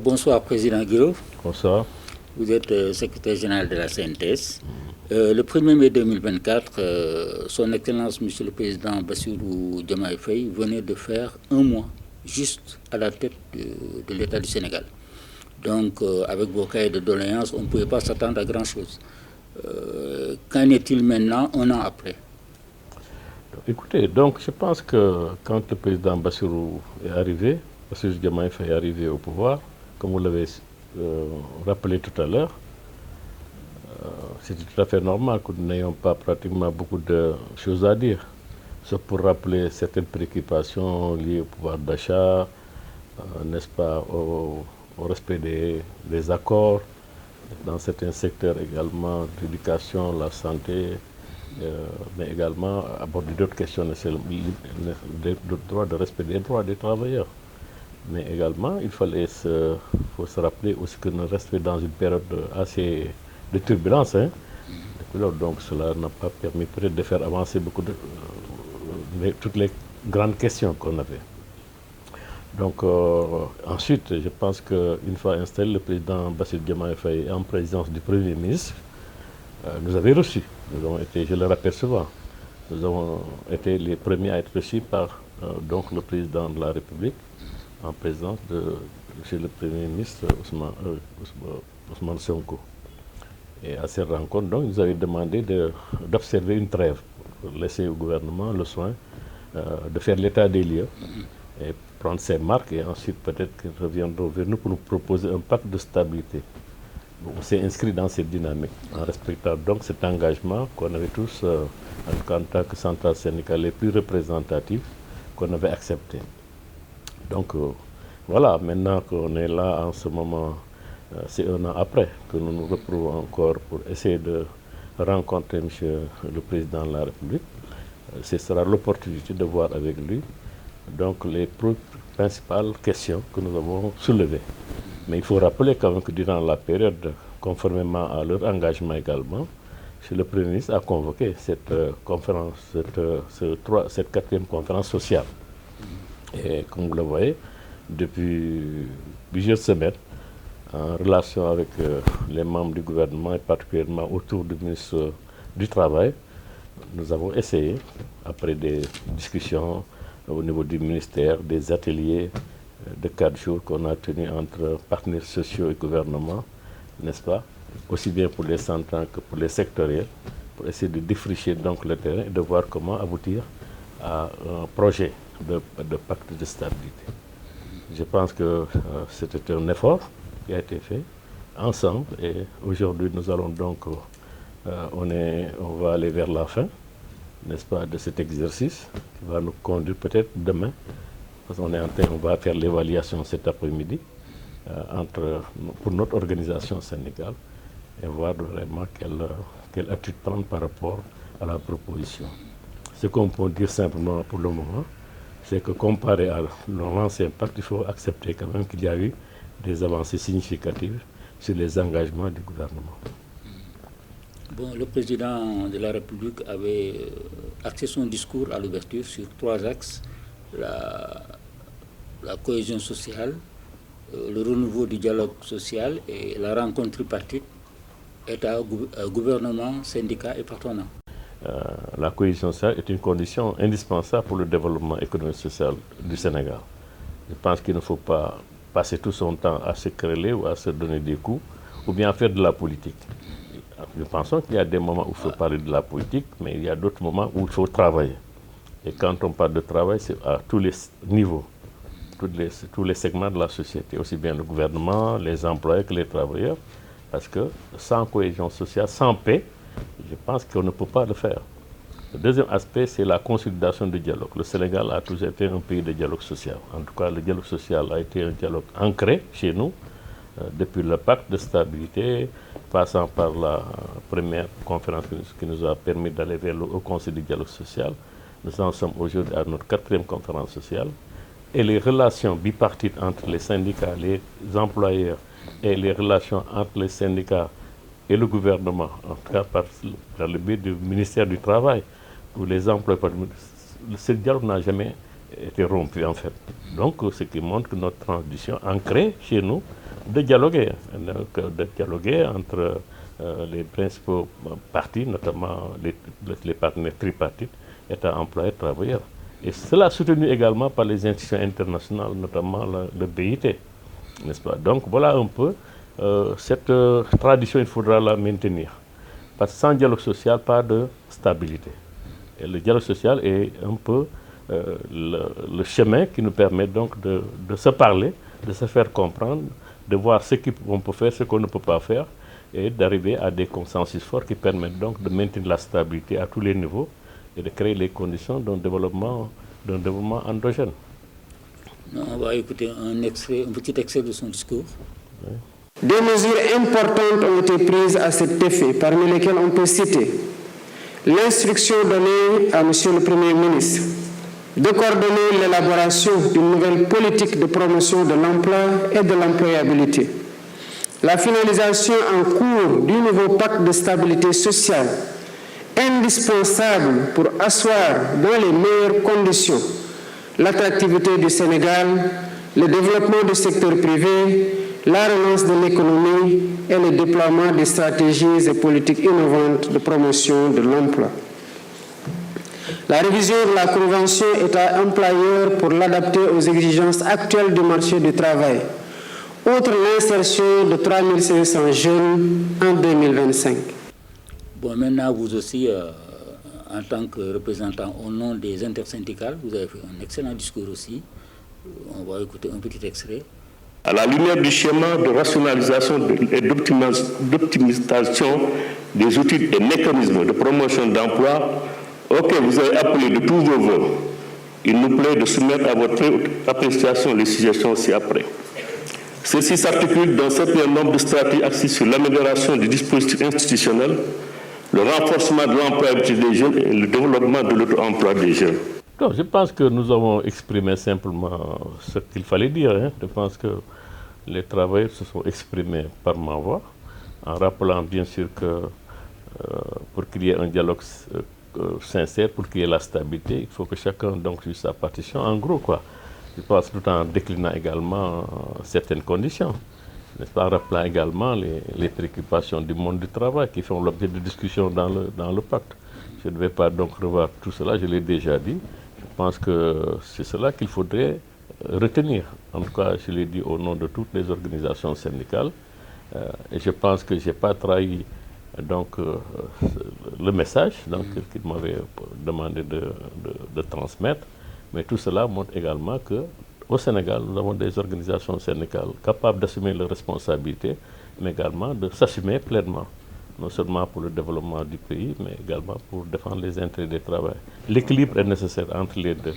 Bonsoir, Président Guillaume. Bonsoir. Vous êtes secrétaire général de la CNTS. Le 1er mai 2024, Son Excellence, Monsieur le Président Bassirou Diomaye Faye venait de faire un mois juste à la tête de l'État du Sénégal. Donc, avec vos cahiers de doléances, on ne pouvait pas s'attendre à grand-chose. Qu'en est-il maintenant, un an après? Écoutez, donc je pense que quand le président Bassirou est arrivé, Bassirou Diomaye Faye est arrivé au pouvoir, comme vous l'avez rappelé tout à l'heure, c'était tout à fait normal que nous n'ayons pas pratiquement beaucoup de choses à dire, sauf pour rappeler certaines préoccupations liées au pouvoir d'achat, n'est-ce pas, au respect des accords, dans certains secteurs également, l'éducation, la santé, mais également aborder d'autres questions, le droit de respect des droits des travailleurs. Mais également, faut se rappeler aussi que nous restons dans une période assez de turbulence. Donc cela n'a pas permis peut-être de faire avancer beaucoup toutes les grandes questions qu'on avait. Donc ensuite, je pense qu'une fois installé, le président Bassirou Diomaye Faye en présence du Premier ministre, nous avait reçus. Nous avons été, je le rappelle souvent, nous avons été les premiers à être reçus par donc le président de la République en présence de M. le Premier ministre Ousmane Sonko. Et à cette rencontre, donc, ils avaient demandé d'observer une trêve pour laisser au gouvernement le soin de faire l'état des lieux et prendre ses marques, et ensuite peut-être qu'ils reviendront vers nous pour nous proposer un pacte de stabilité. On s'est inscrit dans cette dynamique en respectant donc cet engagement qu'on avait tous, en tant que centrale syndicale les plus représentatives, qu'on avait accepté. Donc voilà, maintenant qu'on est là en ce moment, c'est un an après que nous nous retrouvons encore pour essayer de rencontrer M. le Président de la République. Ce sera l'opportunité de voir avec lui donc les principales questions que nous avons soulevées. Mais il faut rappeler quand même que durant la période, conformément à leur engagement également, le Premier ministre a convoqué cette conférence, cette quatrième conférence sociale. Et comme vous le voyez, depuis plusieurs semaines, en relation avec les membres du gouvernement et particulièrement autour du ministre du Travail, nous avons essayé, après des discussions au niveau du ministère, des ateliers de 4 jours qu'on a tenus entre partenaires sociaux et gouvernement, n'est-ce pas, aussi bien pour les centrales que pour les sectoriels, pour essayer de défricher donc le terrain et de voir comment aboutir à un projet de pacte de stabilité. Je pense que c'était un effort qui a été fait ensemble, et aujourd'hui nous allons donc, on va aller vers la fin, n'est-ce pas, de cet exercice qui va nous conduire peut-être demain, parce qu'on on va faire l'évaluation cet après-midi pour notre organisation syndicale et voir vraiment quelle attitude prendre par rapport à la proposition. Ce qu'on peut dire simplement pour le moment, c'est que comparé à l'ancien pacte, il faut accepter quand même qu'il y a eu des avancées significatives sur les engagements du gouvernement. Bon, le président de la République avait axé son discours à l'ouverture sur 3 axes: la cohésion sociale, le renouveau du dialogue social et la rencontre tripartite État, gouvernement, syndicats et patronat. La cohésion sociale est une condition indispensable pour le développement économique et social du Sénégal. Je pense qu'il ne faut pas passer tout son temps à se quereller ou à se donner des coups, ou bien à faire de la politique. Nous pensons qu'il y a des moments où il faut parler de la politique, mais il y a d'autres moments où il faut travailler. Et quand on parle de travail, c'est à tous les niveaux, tous les segments de la société, aussi bien le gouvernement, les employés que les travailleurs, parce que sans cohésion sociale, sans paix, je pense qu'on ne peut pas le faire. Le deuxième aspect, c'est la consolidation du dialogue. Le Sénégal a toujours été un pays de dialogue social. En tout cas, le dialogue social a été un dialogue ancré chez nous, depuis le pacte de stabilité, passant par la première conférence qui nous a permis d'aller vers le Haut Conseil du dialogue social. Nous en sommes aujourd'hui à notre 4e conférence sociale. Et les relations bipartites entre les syndicats, les employeurs, et les relations entre les syndicats et le gouvernement, en tout cas par le biais du ministère du Travail, où les emplois, ce dialogue n'a jamais été rompu en fait. Donc, ce qui montre que notre transition ancrée chez nous de dialoguer entre les principaux partis, notamment les partenaires tripartites, État, employeurs, travailleurs. Et cela soutenu également par les institutions internationales, notamment le BIT, n'est-ce pas? Donc voilà un peu cette tradition, il faudra la maintenir. Parce que sans dialogue social, pas de stabilité. Et le dialogue social est un peu le chemin qui nous permet donc de se parler, de se faire comprendre, de voir ce qu'on peut faire, ce qu'on ne peut pas faire, et d'arriver à des consensus forts qui permettent donc de maintenir la stabilité à tous les niveaux et de créer les conditions d'un développement endogène. On va écouter un petit extrait de son discours. Oui. Des mesures importantes ont été prises à cet effet, parmi lesquelles on peut citer l'instruction donnée à M. le Premier ministre de coordonner l'élaboration d'une nouvelle politique de promotion de l'emploi et de l'employabilité, la finalisation en cours du nouveau pacte de stabilité sociale, indispensable pour asseoir dans les meilleures conditions l'attractivité du Sénégal, le développement du secteur privé, la relance de l'économie et le déploiement des stratégies et politiques innovantes de promotion de l'emploi. La révision de la Convention État-employeur pour l'adapter aux exigences actuelles du marché du travail, outre l'insertion de 3500 jeunes en 2025. Bon, maintenant, vous aussi, en tant que représentant au nom des intersyndicales, vous avez fait un excellent discours aussi. On va écouter un petit extrait. À la lumière du schéma de rationalisation et d'optimisation des outils et mécanismes de promotion d'emploi auxquels vous avez appelé de tous vos voeux, il nous plaît de soumettre à votre appréciation les suggestions ci-après. Ceci s'articule dans un certain nombre de stratégies axées sur l'amélioration du dispositif institutionnel, le renforcement de l'employabilité des jeunes et le développement de l'auto-emploi des jeunes. Donc, je pense que nous avons exprimé simplement ce qu'il fallait dire. Hein. Je pense que les travailleurs se sont exprimés par ma voix, en rappelant bien sûr que pour qu'il y ait un dialogue sincère, pour qu'il y ait la stabilité, il faut que chacun donc joue sa partition. En gros, quoi. Je pense tout en déclinant également certaines conditions, n'est-ce pas, en rappelant également les préoccupations du monde du travail qui font l'objet de discussions dans le pacte. Je ne vais pas donc revoir tout cela, je l'ai déjà dit. Je pense que c'est cela qu'il faudrait retenir. En tout cas, je l'ai dit au nom de toutes les organisations syndicales. Et je pense que je n'ai pas trahi donc, le message qu'il m'avait demandé de transmettre. Mais tout cela montre également qu'au Sénégal, nous avons des organisations syndicales capables d'assumer leurs responsabilités, mais également de s'assumer pleinement, non seulement pour le développement du pays, mais également pour défendre les intérêts des travailleurs. L'équilibre est nécessaire entre les deux.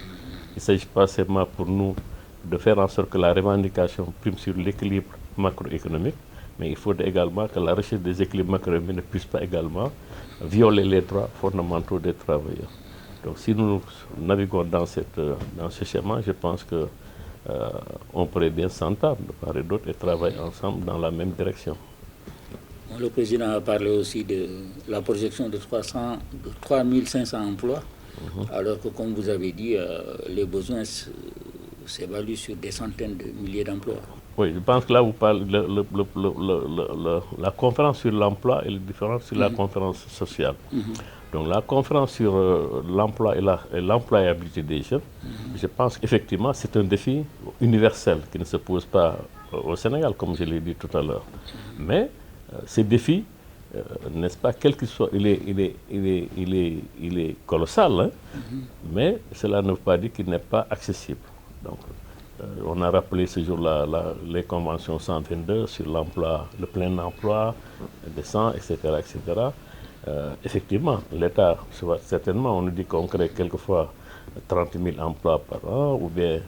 Il ne s'agit pas seulement pour nous de faire en sorte que la revendication prime sur l'équilibre macroéconomique, mais il faudrait également que la recherche des équilibres macroéconomiques ne puisse pas également violer les droits fondamentaux des travailleurs. Donc si nous naviguons dans ce schéma, je pense qu'on pourrait bien s'entendre de part et d'autre et travailler ensemble dans la même direction. Le président a parlé aussi de la projection de 3500 emplois, alors que comme vous avez dit, les besoins s'évaluent sur des centaines de milliers d'emplois. Oui, je pense que là, vous parlez la conférence sur l'emploi est différente sur la conférence sociale. Donc la conférence sur l'emploi et l'employabilité des jeunes, je pense qu'effectivement c'est un défi universel qui ne se pose pas au Sénégal, comme je l'ai dit tout à l'heure. Mais ce défi, n'est-ce pas, quel qu'il soit, il est colossal, hein? Mais cela ne veut pas dire qu'il n'est pas accessible. Donc, on a rappelé ce jour-là les conventions 122 sur l'emploi, le plein emploi, décent, etc. etc. Effectivement, l'État, certainement, on nous dit qu'on crée quelquefois 30 000 emplois par an, ou bien,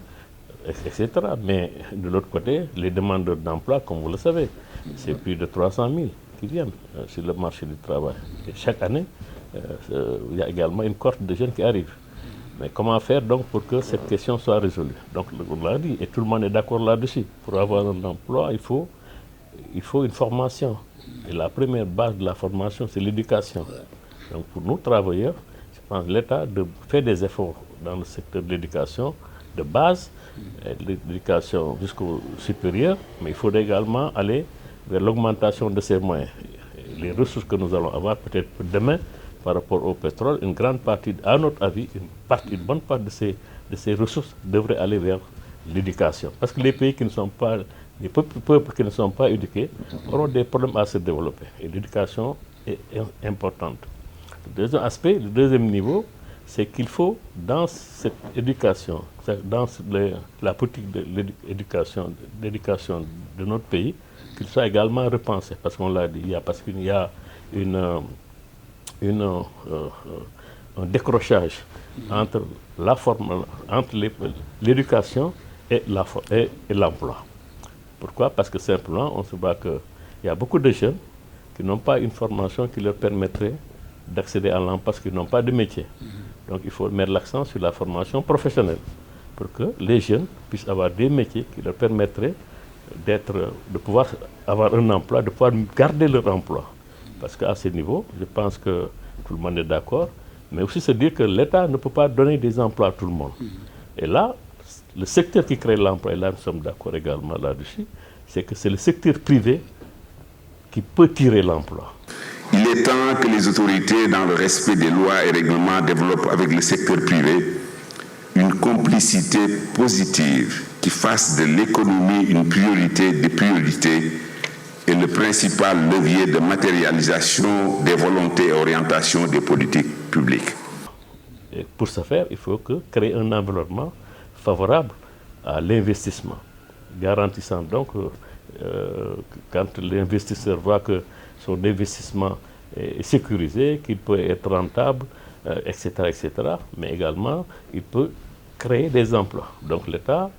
etc. Mais de l'autre côté, les demandeurs d'emploi, comme vous le savez, c'est plus de 300 000 qui viennent sur le marché du travail. Et chaque année, il y a également une cohorte de jeunes qui arrivent. Mais comment faire donc pour que cette question soit résolue? Donc on l'a dit, et tout le monde est d'accord là-dessus. Pour avoir un emploi, il faut une formation. Et la première base de la formation, c'est l'éducation. Donc pour nous, travailleurs, je pense que l'État fait des efforts dans le secteur de l'éducation, de base, l'éducation jusqu'au supérieur, mais il faudrait également aller vers l'augmentation de ces moyens. Les ressources que nous allons avoir peut-être demain par rapport au pétrole, une grande partie, à notre avis, une bonne part de ces ressources devrait aller vers l'éducation. Parce que les pays qui ne sont pas, les peuples qui ne sont pas éduqués auront des problèmes à se développer. Et l'éducation est importante. Le deuxième aspect, le deuxième niveau, c'est qu'il faut, dans cette éducation, dans la politique de l'éducation de notre pays, qu'il soit également repensé. Parce qu'on l'a dit, parce qu'il y a un décrochage entre l'éducation et l'emploi. Pourquoi? Parce que simplement, on se voit qu'il y a beaucoup de jeunes qui n'ont pas une formation qui leur permettrait d'accéder à l'emploi parce qu'ils n'ont pas de métier. Donc il faut mettre l'accent sur la formation professionnelle pour que les jeunes puissent avoir des métiers qui leur permettraient de pouvoir avoir un emploi, de pouvoir garder leur emploi. Parce qu'à ce niveau, je pense que tout le monde est d'accord, mais aussi se dire que l'État ne peut pas donner des emplois à tout le monde. Et là, le secteur qui crée l'emploi, et là nous sommes d'accord également là-dessus, c'est que c'est le secteur privé qui peut tirer l'emploi. Il est temps que les autorités, dans le respect des lois et règlements, développent avec le secteur privé une complicité positive qui fasse de l'économie une priorité des priorités et le principal levier de matérialisation des volontés et orientations des politiques publiques. Et pour ce faire, il faut créer un environnement favorable à l'investissement, garantissant donc quand l'investisseur voit que son investissement est sécurisé, qu'il peut être rentable, etc., etc., mais également il peut créer des emplois. Donc l'État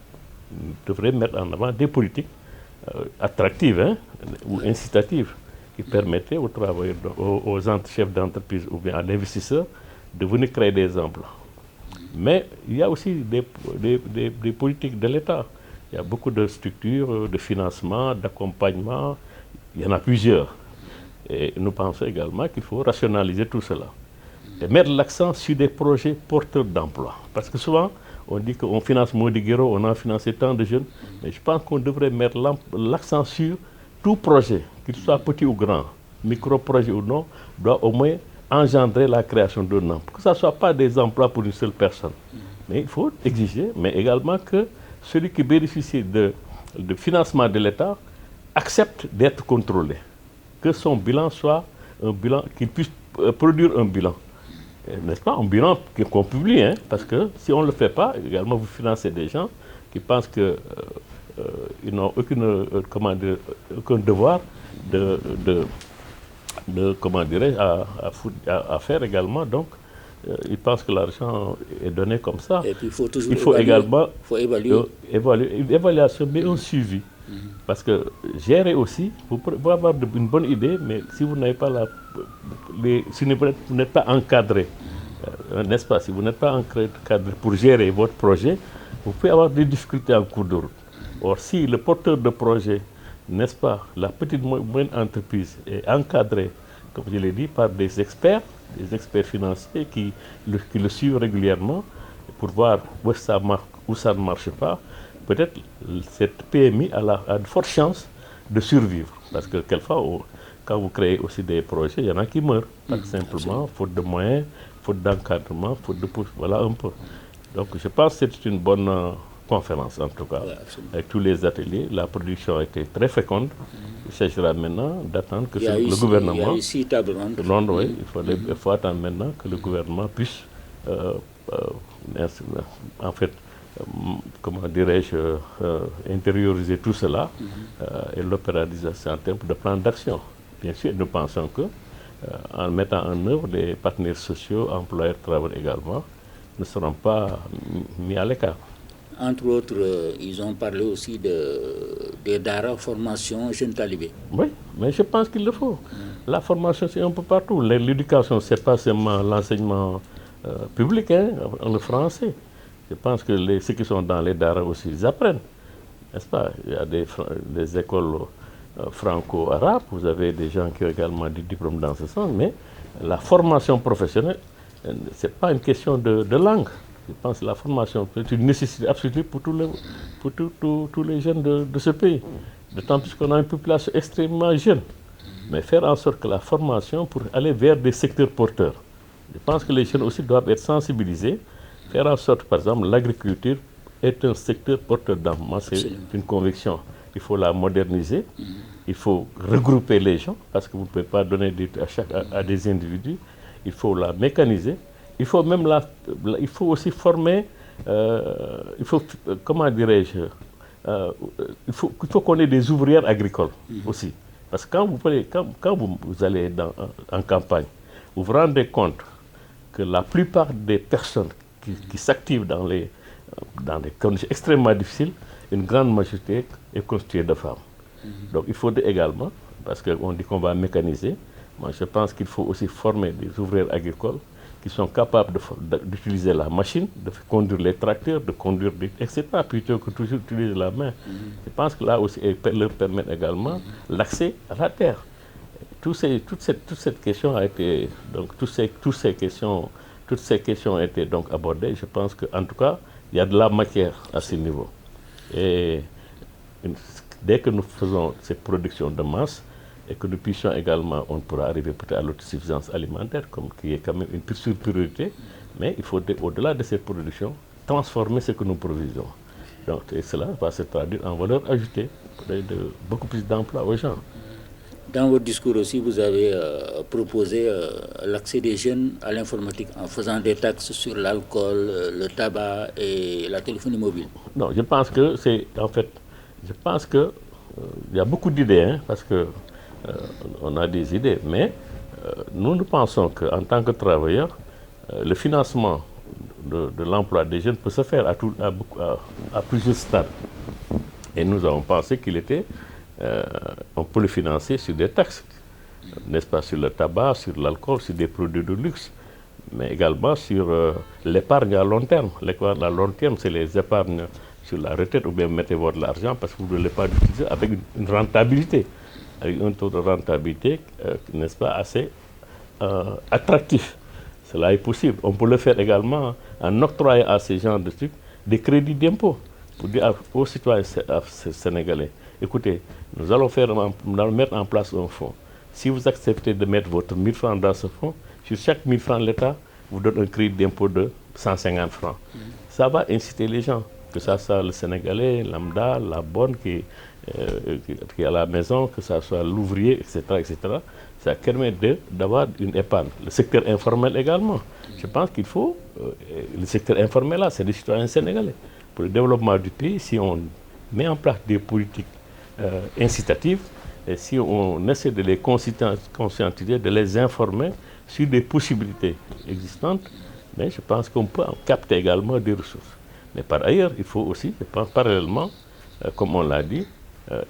devrait mettre en avant des politiques attractives ou incitatives qui permettraient aux travailleurs, aux chefs d'entreprise ou bien à l'investisseur de venir créer des emplois. Mais il y a aussi des politiques de l'État. Il y a beaucoup de structures de financement, d'accompagnement, il y en a plusieurs. Et nous pensons également qu'il faut rationaliser tout cela et mettre l'accent sur des projets porteurs d'emploi. Parce que souvent, on dit qu'on finance Mody Guiro, on a financé tant de jeunes, mais je pense qu'on devrait mettre l'accent sur tout projet, qu'il soit petit ou grand, micro-projet ou non, doit au moins engendrer la création d'un emploi. Que ce ne soit pas des emplois pour une seule personne. Mais il faut exiger, mais également que celui qui bénéficie de financement de l'État accepte d'être contrôlé. Que son bilan soit un bilan, qu'il puisse produire un bilan. N'est-ce pas? Un bilan qu'on publie, parce que si on ne le fait pas, également vous financez des gens qui pensent qu'ils n'ont aucun devoir comment dirais-je, à faire également. Donc, ils pensent que l'argent est donné comme ça. Et puis il faut également évaluer. Une évaluation, mais un suivi. Parce que gérer aussi, vous pouvez avoir une bonne idée, mais si vous n'avez pas si vous n'êtes pas encadré, n'est-ce pas, si vous n'êtes pas encadré pour gérer votre projet, vous pouvez avoir des difficultés en cours de route. Or, si le porteur de projet, n'est-ce pas, la petite moyenne entreprise est encadrée, comme je l'ai dit, par des experts financiers qui le suivent régulièrement pour voir où ça marche, où ça ne marche pas, peut-être cette PMI a de fortes chances de survivre. Parce que quelquefois, quand vous créez aussi des projets, il y en a qui meurent, simplement, faute de moyens, faute d'encadrement, faute de pouce, voilà un peu. Donc je pense que c'est une bonne conférence en tout cas, avec tous les ateliers. La production a été très féconde. Il s'agira maintenant d'attendre que le gouvernement... Il y a eu 6 tables rondes. Oui, il faut attendre maintenant que le gouvernement puisse, en fait, comment dirais-je, intérioriser tout cela et l'opéralisation en termes de plan d'action. Bien sûr, nous pensons que en mettant en œuvre les partenaires sociaux, employeurs, travailleurs également, ne seront pas mis à l'écart. Entre autres, ils ont parlé aussi des DARA, formation jeunes talibés. Oui, mais je pense qu'il le faut. La formation, c'est un peu partout. L'éducation, ce n'est pas seulement l'enseignement public, le français. Je pense que ceux qui sont dans les DARA aussi, ils apprennent. N'est-ce pas? Il y a des écoles franco-arabes, vous avez des gens qui ont également des diplômes dans ce sens, mais la formation professionnelle, ce n'est pas une question de langue. Je pense que la formation est une nécessité absolue pour tous les jeunes de ce pays. D'autant plus qu'on a une population extrêmement jeune. Mais faire en sorte que la formation pour aller vers des secteurs porteurs. Je pense que les jeunes aussi doivent être sensibilisés. Faire en sorte, par exemple, l'agriculture est un secteur porteur d'âme. Moi, c'est une conviction. Il faut la moderniser. Il faut regrouper les gens parce que vous ne pouvez pas donner à des individus. Il faut la mécaniser. Il faut même il faut aussi former. Comment dirais-je, il faut qu'on ait des ouvrières agricoles aussi. Parce que quand vous allez en campagne, vous vous rendez compte que la plupart des personnes qui s'activent dans des conditions extrêmement difficiles, une grande majorité est constituée de femmes. Donc il faudrait également, parce qu'on dit qu'on va mécaniser, moi je pense qu'il faut aussi former des ouvrières agricoles qui sont capables d'utiliser la machine, de conduire les tracteurs, de conduire etc., plutôt que toujours utiliser la main. Je pense que là aussi, leur permet également l'accès à la terre. Toute cette question a été, donc toutes ces questions ont été donc abordées. Je pense qu'en tout cas, il y a de la matière à ce niveau. Et dès que nous faisons cette production de masse, et que nous puissions également, on pourra arriver peut-être à l'autosuffisance alimentaire, qui est quand même une priorité, mais il faut, au-delà de cette production, transformer ce que nous produisons. Donc, et cela va se traduire en valeur ajoutée, de beaucoup plus d'emplois aux gens. Dans votre discours aussi, vous avez proposé l'accès des jeunes à l'informatique en faisant des taxes sur l'alcool, le tabac et la téléphonie mobile. Non, je pense que il y a beaucoup d'idées, parce que on a des idées, mais nous pensons qu'en tant que travailleurs, le financement de l'emploi des jeunes peut se faire à plusieurs stades. Et nous avons pensé on peut le financer sur des taxes, n'est-ce pas, sur le tabac, sur l'alcool, sur des produits de luxe, mais également sur l'épargne à long terme. L'épargne à long terme, c'est les épargnes sur la retraite, ou bien mettez votre argent parce que vous ne voulez pas l'utiliser avec une rentabilité. Avec un taux de rentabilité, n'est-ce pas, assez attractif. Cela est possible. On peut le faire également en octroyant à ces gens de trucs des crédits d'impôt pour dire aux citoyens sénégalais, écoutez, nous allons mettre en place un fonds. Si vous acceptez de mettre votre 1000 francs dans ce fonds, sur chaque 1000 francs, l'État vous donne un crédit d'impôt de 150 francs. Ça va inciter les gens, que ça soit le Sénégalais, lambda, la bonne qui est à la maison, que ce soit l'ouvrier, etc. Ça permet d'avoir une épargne. Le secteur informel également. Je pense qu'il faut, le secteur informel là, c'est les citoyens sénégalais. Pour le développement du pays, si on met en place des politiques incitatives, et si on essaie de les conscientiser, de les informer sur des possibilités existantes, mais je pense qu'on peut en capter également des ressources. Mais par ailleurs, il faut aussi, je pense, parallèlement, comme on l'a dit,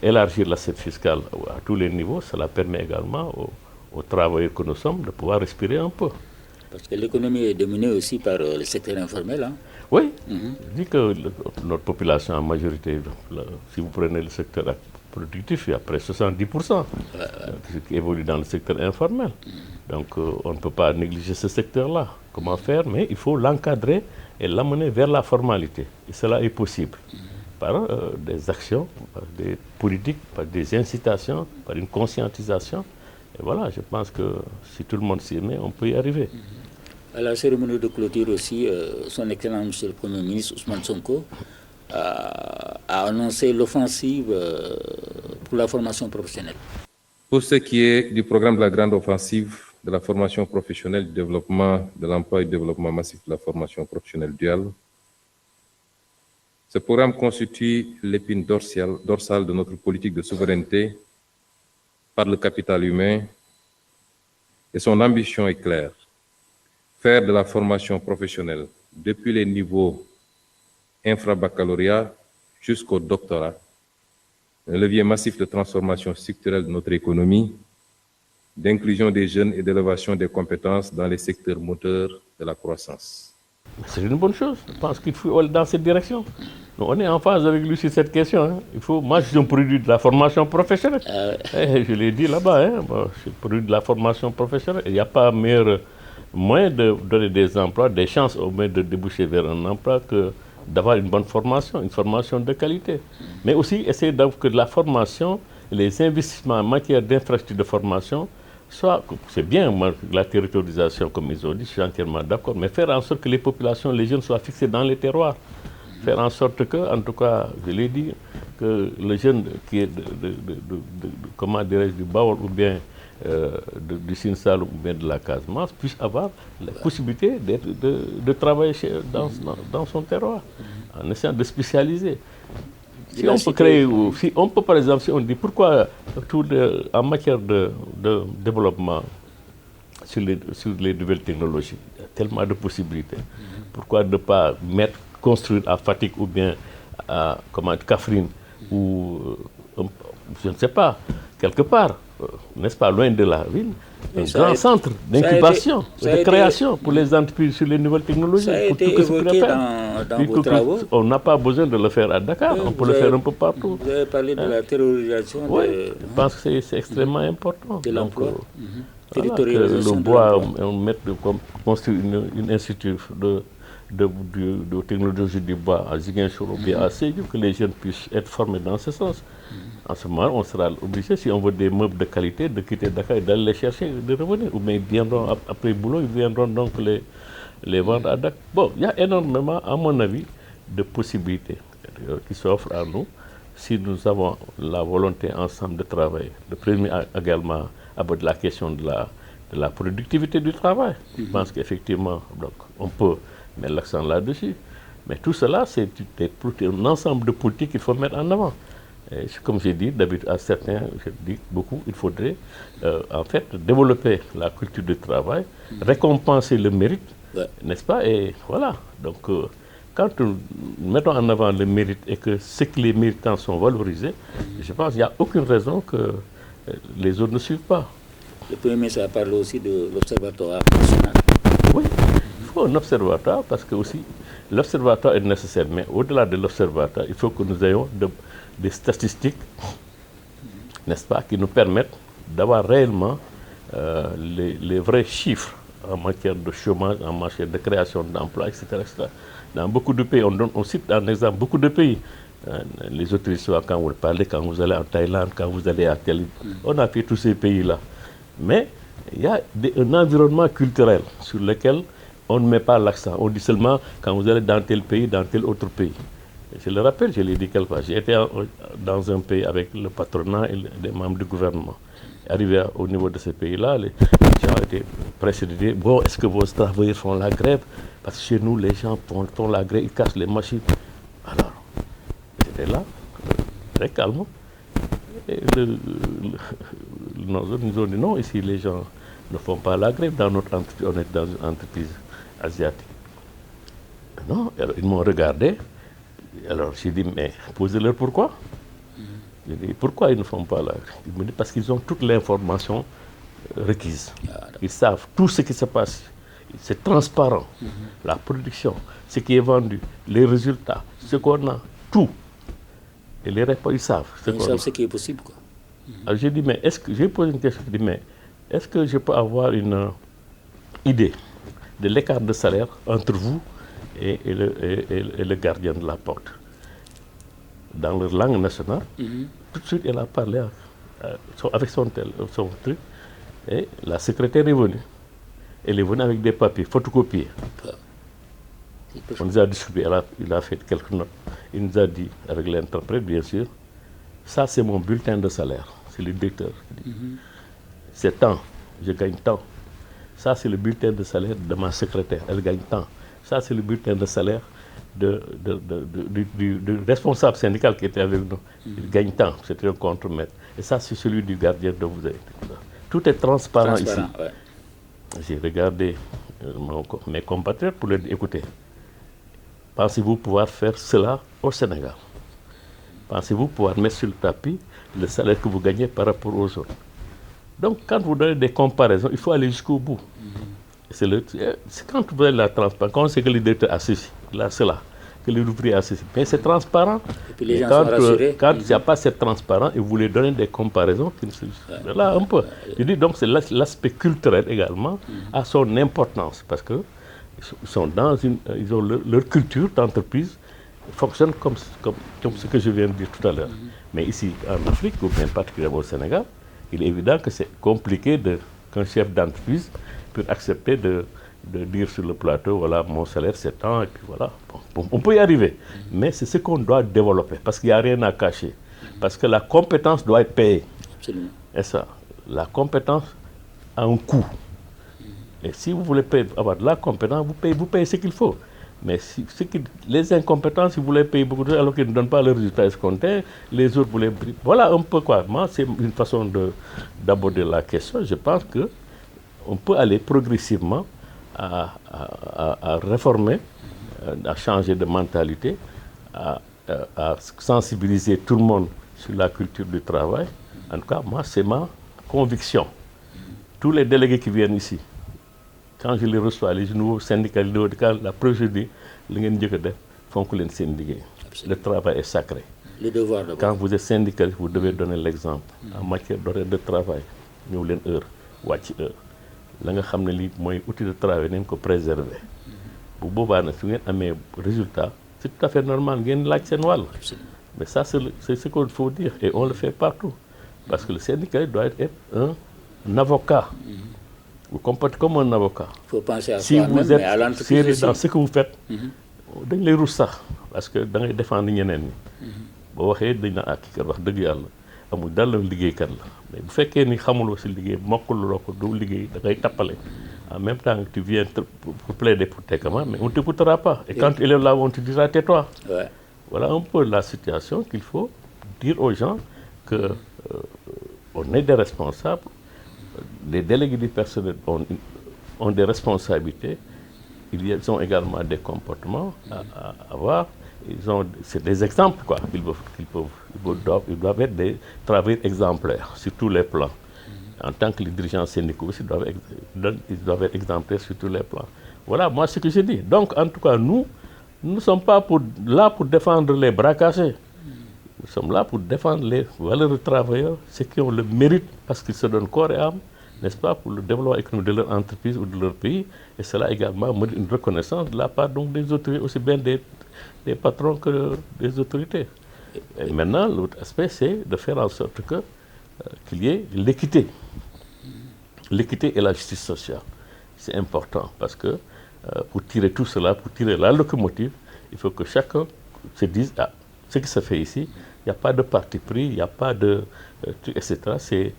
élargir l'assiette fiscale à tous les niveaux. Cela permet également aux travailleurs que nous sommes de pouvoir respirer un peu. Parce que l'économie est dominée aussi par le secteur informel. Hein? Oui, je dis que notre population en majorité, si vous prenez le secteur productif, il y a près de 70% qui évolue dans le secteur informel. Donc on ne peut pas négliger ce secteur-là. Comment faire? Mais il faut l'encadrer et l'amener vers la formalité. Et cela est possible par des actions, par des politiques, par des incitations, par une conscientisation. Et voilà, je pense que si tout le monde s'y met, on peut y arriver. À la cérémonie de clôture aussi, son Excellence Monsieur le Premier ministre Ousmane Sonko a annoncé l'offensive pour la formation professionnelle. Pour ce qui est du programme de la grande offensive de la formation professionnelle, du développement de l'emploi et du développement massif de la formation professionnelle duale, ce programme constitue l'épine dorsale de notre politique de souveraineté par le capital humain et son ambition est claire. Faire de la formation professionnelle, depuis les niveaux infra-baccalauréat jusqu'au doctorat, un levier massif de transformation structurelle de notre économie, d'inclusion des jeunes et d'élévation des compétences dans les secteurs moteurs de la croissance. C'est une bonne chose. Je pense qu'il faut aller dans cette direction. Nous, on est en phase avec lui sur cette question. Hein. Moi, je suis un produit de la formation professionnelle. Je l'ai dit là-bas. Je suis un produit de la formation professionnelle. Il n'y a pas meilleur moins de donner des emplois, des chances au moins de déboucher vers un emploi que d'avoir une bonne formation, une formation de qualité. Mais aussi essayer que la formation, les investissements en matière d'infrastructures de formation, c'est bien la territorialisation comme ils ont dit, je suis entièrement d'accord, mais faire en sorte que les populations, les jeunes soient fixés dans les terroirs. Faire en sorte que, en tout cas, je l'ai dit, que le jeune qui est comment dirais-je, du Baol ou bien du Sine Saloum ou bien de la Casamance puisse avoir la possibilité de travailler dans son terroir, en essayant de spécialiser. Si on peut créer, si on peut par exemple, si on dit pourquoi en matière de développement sur les nouvelles technologies, il y a tellement de possibilités. Pourquoi ne pas construire à Fatick ou bien à Kaffrine ou je ne sais pas, quelque part, n'est-ce pas, loin de la ville, un grand centre d'incubation, de création pour les entreprises sur les nouvelles technologies. Ça a été évoqué dans vos travaux. On n'a pas besoin de le faire à Dakar, on peut le faire un peu partout. Vous avez parlé de la terrorisation. Oui, je pense que c'est extrêmement important. De l'emploi. Le bois, on construit une institut de technologie du bois à Ziguinchor ou bien à Sédhiou, que les jeunes puissent être formés dans ce sens. En ce moment, on sera obligé, si on veut des meubles de qualité, de quitter Dakar et d'aller les chercher, de revenir. Ou bien ils viendront après le boulot, ils viendront donc les vendre à Dakar. Bon, il y a énormément, à mon avis, de possibilités qui s'offrent à nous si nous avons la volonté ensemble de travailler. Le premier également aborde la question de la productivité du travail. Je pense qu'effectivement, on peut mettre l'accent là-dessus. Mais tout cela, c'est un ensemble de politiques qu'il faut mettre en avant. Et comme j'ai dit, d'habitude à certains, je dis beaucoup, il faudrait en fait développer la culture du travail, récompenser le mérite, n'est-ce pas? Et voilà. Donc, quand nous mettons en avant le mérite et que ce que les méritants sont valorisés, je pense qu'il n'y a aucune raison que les autres ne suivent pas. Le Premier ministre a parlé aussi de l'Observatoire national. Oui, il faut un observatoire parce que aussi l'observatoire est nécessaire, mais au-delà de l'observatoire, il faut que nous ayons des statistiques, n'est-ce pas, qui nous permettent d'avoir réellement les vrais chiffres en matière de chômage, en matière de création d'emplois, etc., etc. Dans beaucoup de pays, on cite en exemple beaucoup de pays. Les autorités, quand vous parlez, quand vous allez en Thaïlande, quand vous allez à tel... On a fait tous ces pays-là. Mais il y a un environnement culturel sur lequel on ne met pas l'accent. On dit seulement quand vous allez dans tel pays, dans tel autre pays. Et je le rappelle, je l'ai dit quelque part. J'ai été dans un pays avec le patronat et les membres du gouvernement. Arrivé au niveau de ces pays-là, les gens étaient pressés de dire, bon, est-ce que vos travailleurs font la grève? Parce que chez nous, les gens font la grève, ils cassent les machines. Alors, j'étais là, très calme. Et nous ont dit, non, ici, les gens ne font pas la grève. Dans notre entreprise, on est dans une entreprise asiatique. Non, alors, ils m'ont regardé. Alors, j'ai dit, mais posez-leur pourquoi. J'ai dit, pourquoi ils ne font pas la grève? Ils me disent, parce qu'ils ont toute l'information requise. Ils savent tout ce qui se passe. C'est transparent. La production, ce qui est vendu, les résultats, ce qu'on a, tout. Et les réponses, ils savent. Ils savent ce qui est possible, quoi. Alors j'ai dit, mais est-ce que, j'ai posé une question, j'ai dit, mais est-ce que je peux avoir une idée de l'écart de salaire entre vous et le gardien de la porte? Dans leur langue nationale, tout de suite, elle a parlé avec son truc, et la secrétaire est venue. Elle est venue avec des papiers photocopiés. On nous a distribué, il a fait quelques notes. Il nous a dit, avec l'interprète bien sûr, ça c'est mon bulletin de salaire. C'est le directeur qui dit. C'est tant, je gagne tant. Ça c'est le bulletin de salaire de ma secrétaire, elle gagne tant. Ça c'est le bulletin de salaire du responsable syndical qui était avec nous. Il gagne tant, c'était un contre-maître. Et ça c'est celui du gardien de vous avez. Tout est transparent ici. Ouais. J'ai regardé mes compatriotes pour leur dire, écoutez, pensez-vous pouvoir faire cela au Sénégal? Pensez-vous pouvoir mettre sur le tapis le salaire que vous gagnez par rapport aux autres? Donc, quand vous donnez des comparaisons, il faut aller jusqu'au bout. C'est quand vous avez la transparence, quand on sait que le directeur a ceci, il a cela, que l'ouvrier a ceci. Mais c'est transparent. Et puis les gens sont rassurés. Quand il n'y a pas cette transparence et vous les donnez des comparaisons, là un peu. Je dis donc c'est l'aspect culturel également a son importance parce que ils sont ils ont leur culture d'entreprise fonctionne comme ce que je viens de dire tout à l'heure. Mais ici en Afrique, ou bien particulièrement au Sénégal, il est évident que c'est compliqué qu'un chef d'entreprise puisse accepter de dire sur le plateau, voilà, mon salaire c'est tant, et puis voilà. Bon, on peut y arriver. Mais c'est ce qu'on doit développer, parce qu'il n'y a rien à cacher. Parce que la compétence doit être payée. Absolument. Et ça, la compétence a un coût. Et si vous voulez avoir de la compétence, vous payez ce qu'il faut. Mais les incompétents, si vous les payez beaucoup de alors qu'ils ne donnent pas le résultat escompté, les autres vous les brisent. Voilà un peu quoi. Moi, c'est une façon d'aborder la question. Je pense qu'on peut aller progressivement à réformer, à changer de mentalité, à sensibiliser tout le monde sur la culture du travail. En tout cas, moi, c'est ma conviction. Tous les délégués qui viennent ici, quand je les reçois, les nouveaux syndicats, la procédure, le travail est sacré. Le devoir d'abord. Quand vous êtes syndicaliste, vous devez donner l'exemple. En matière d'horaire de travail, nous avons heure, watch heure. La nga xam ne lii mooy outil de travail nañ ko préserver. Bu boobaa nag su ngeen amee résultat, c'est tout à fait normal ngeen laaj seen wàll. Mais ça c'est ce qu'il faut dire et on le fait partout. Parce que le syndicat doit être un avocat. Vous comportez comme un avocat. Il faut penser à si soi-même, vous mais à l'entreprise êtes sérieux aussi. dans ce que vous faites, dañ lay rus sax parce que da ngay défendre ñeneen ñi. Boo waxee dañ na kii kat wax dëgg yàlla amul dal la liggéeykat la mais bu fekkee ni xamuloo si liggéey mokkuloo ko du liggéey da ngay tappale en même temps que tu viens pour plaider pour tes camarades mais on ne t'écoutera pas et quand il est là on te dira tais-toi. Ouais. Voilà un peu la situation qu'il faut dire aux gens que on est des responsables. Les délégués du personnel ont des responsabilités. Ils ont également des comportements à avoir. C'est des exemples quoi. Ils doivent être des travailleurs exemplaires sur tous les plans. En tant que les dirigeants syndicaux aussi, ils doivent être exemplaires sur tous les plans. Voilà, moi ce que je dis. Donc en tout cas, nous ne sommes pas là pour défendre les bras cassés. Nous sommes là pour défendre les valeureux travailleurs, ceux qui ont le mérite parce qu'ils se donnent corps et âme, n'est-ce pas, pour le développement économique de leur entreprise ou de leur pays. Et cela également une reconnaissance de la part donc, des autorités, aussi bien des patrons que des autorités. Et maintenant, l'autre aspect, c'est de faire en sorte qu'il y ait l'équité. L'équité et la justice sociale. C'est important parce que pour tirer tout cela, pour tirer la locomotive, il faut que chacun se dise, ce qui se fait ici, il n'y a pas de parti pris, il n'y a pas de... etc. C'est...